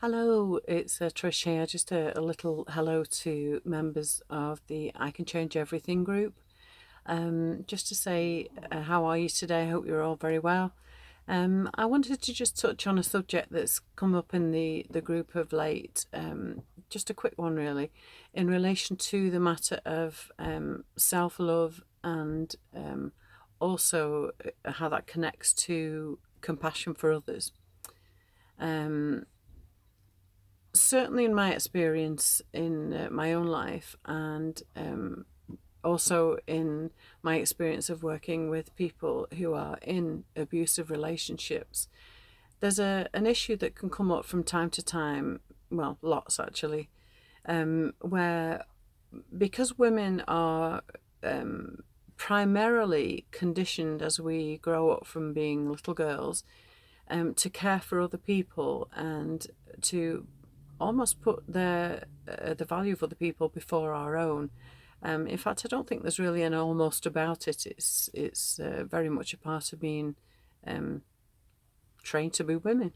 Hello, it's Trish here. Just a little hello to members of the I Can Change Everything group. Just to say, how are you today? I hope you're all very well. I wanted to just touch on a subject that's come up in the group of late. Just a quick one, really, in relation to the matter of self love and also how that connects to compassion for others. Um, Certainly in my experience in my own life and also in my experience of working with people who are in abusive relationships, there's an issue that can come up from time to time, well, lots actually, where because women are primarily conditioned as we grow up from being little girls to care for other people and to almost put the value of other people before our own. In fact, I don't think there's really an almost about it. It's very much a part of being um, trained to be women.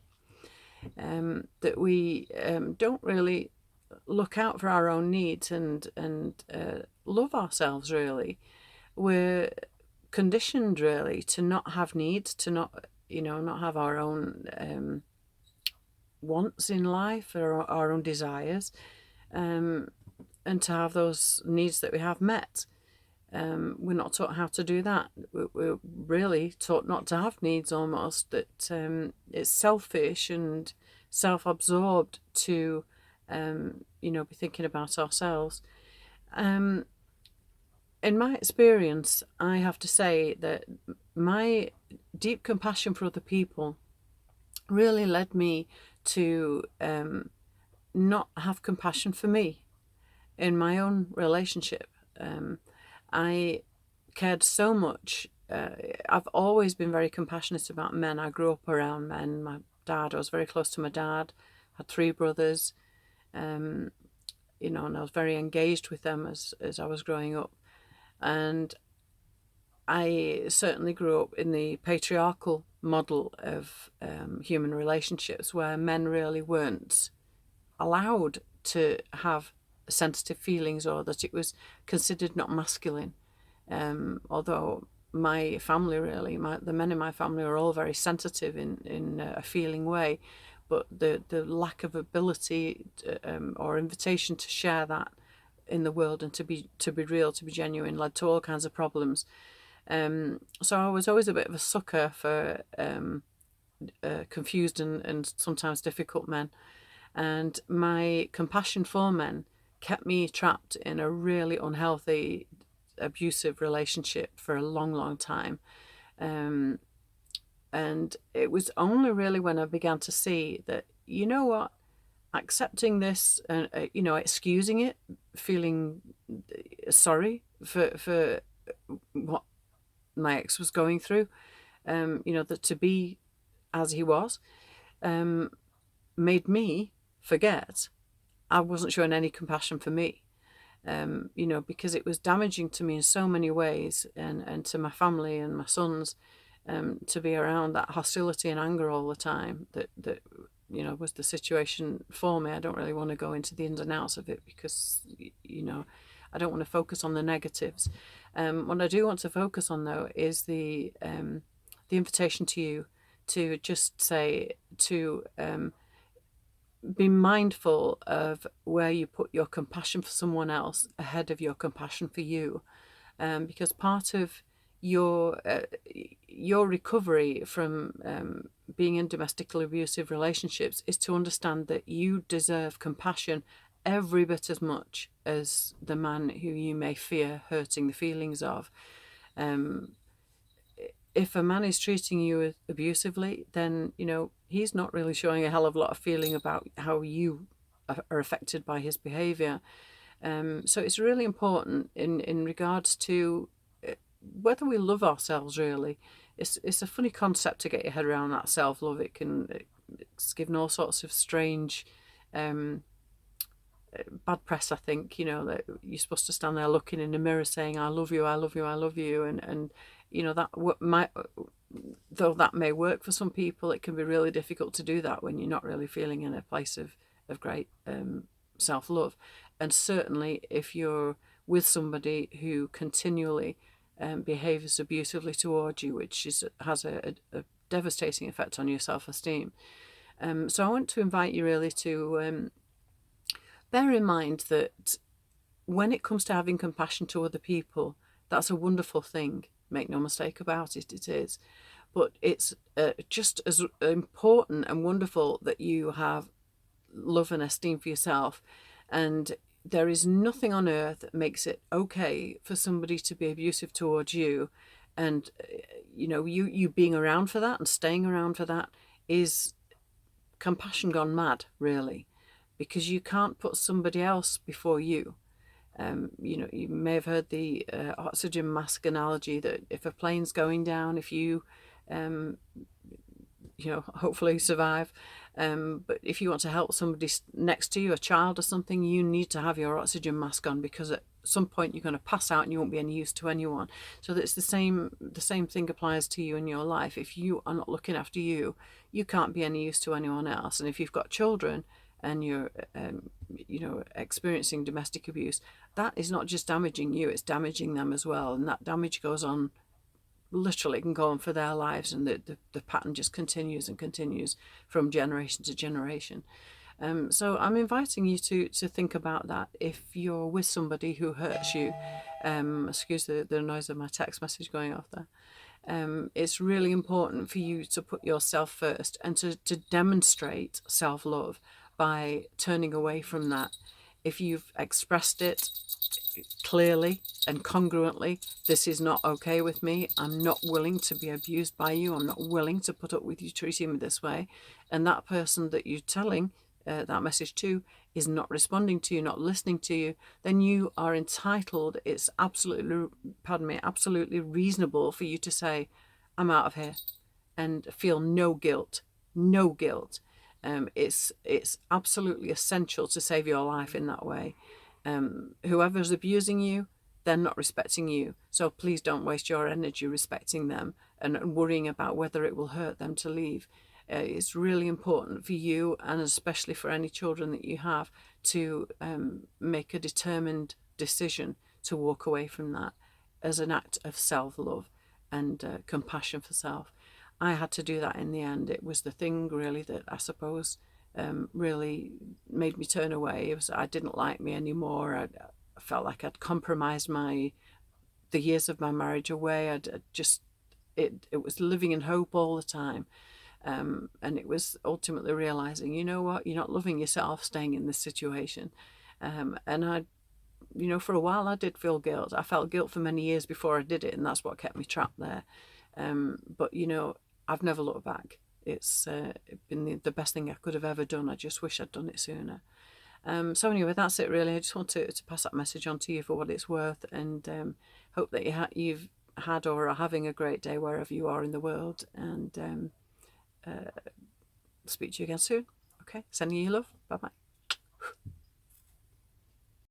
That we don't really look out for our own needs and love ourselves. Really, we're conditioned really to not have needs, to not not have our own wants in life or our own desires, um, and to have those needs that we have met. We're not taught how to do that. We're really taught not to have needs almost, that it's selfish and self absorbed to, be thinking about ourselves. Um, in my experience, I have to say that my deep compassion for other people really led me to not have compassion for me in my own relationship. I cared so much. I've always been very compassionate about men. I grew up around men. I was very close to my dad, had three brothers, um, and I was very engaged with them as I was growing up. And I certainly grew up in the patriarchal model of human relationships where men really weren't allowed to have sensitive feelings, or that it was considered not masculine. Although my family really, the men in my family are all very sensitive in a feeling way, but the lack of ability or invitation to share that in the world and to be real, to be genuine, led to all kinds of problems. So I was always a bit of a sucker for confused and sometimes difficult men. And my compassion for men kept me trapped in a really unhealthy, abusive relationship for a long, long time. Um, and it was only really when I began to see that, you know what, accepting this and, excusing it, feeling sorry for what my ex was going through, that to be as he was, um, made me forget I wasn't showing any compassion for me. Because it was damaging to me in so many ways, and to my family and my sons, to be around that hostility and anger all the time. That was the situation for me. I don't really want to go into the ins and outs of it because I don't want to focus on the negatives. What I do want to focus on though is the invitation to you to just say to be mindful of where you put your compassion for someone else ahead of your compassion for you, because part of your recovery from being in domestically abusive relationships is to understand that you deserve compassion every bit as much as the man who you may fear hurting the feelings of. Um, if a man is treating you abusively, then he's not really showing a hell of a lot of feeling about how you are affected by his behaviour. So it's really important in regards to whether we love ourselves. Really, it's a funny concept to get your head around, that self love. It's given all sorts of strange. Bad press, I think, that you're supposed to stand there looking in the mirror saying, I love you, I love you, I love you. And that though that may work for some people, it can be really difficult to do that when you're not really feeling in a place of great self-love. And certainly if you're with somebody who continually behaves abusively towards you, which has a devastating effect on your self-esteem. So I want to invite you really to bear in mind that when it comes to having compassion to other people, that's a wonderful thing. Make no mistake about it, it is. But it's just as important and wonderful that you have love and esteem for yourself. And there is nothing on earth that makes it okay for somebody to be abusive towards you. And, you being around for that and staying around for that is compassion gone mad, really, because you can't put somebody else before you. You may have heard the oxygen mask analogy that if a plane's going down, if you, hopefully survive, but if you want to help somebody next to you, a child or something, you need to have your oxygen mask on, because at some point you're going to pass out and you won't be any use to anyone. So that's the same thing applies to you in your life. If you are not looking after you, you can't be any use to anyone else. And if you've got children and you're experiencing domestic abuse, that is not just damaging you, it's damaging them as well. And that damage goes on, literally can go on for their lives, and the pattern just continues and continues from generation to generation. So I'm inviting you to think about that. If you're with somebody who hurts you, excuse the noise of my text message going off there, it's really important for you to put yourself first and to demonstrate self-love by turning away from that. If you've expressed it clearly and congruently, this is not okay with me, I'm not willing to be abused by you, I'm not willing to put up with you treating me this way, and that person that you're telling that message to is not responding to you, not listening to you, then you are entitled, it's absolutely reasonable for you to say, I'm out of here, and feel no guilt. It's absolutely essential to save your life in that way. Whoever's abusing you, they're not respecting you. So please don't waste your energy respecting them and worrying about whether it will hurt them to leave. It's really important for you, and especially for any children that you have, to make a determined decision to walk away from that as an act of self-love and compassion for self. I had to do that in the end. It was the thing really that I suppose really made me turn away. It was, I didn't like me anymore. I felt like I'd compromised the years of my marriage away. It was living in hope all the time. And it was ultimately realizing, you know what, you're not loving yourself staying in this situation. And for a while I did feel guilt. I felt guilt for many years before I did it, and that's what kept me trapped there. But I've never looked back. It's been the best thing I could have ever done. I just wish I'd done it sooner. So anyway, that's it really. I just want to pass that message on to you for what it's worth, and hope that you've had or are having a great day wherever you are in the world, and speak to you again soon. Okay, sending you love. Bye bye.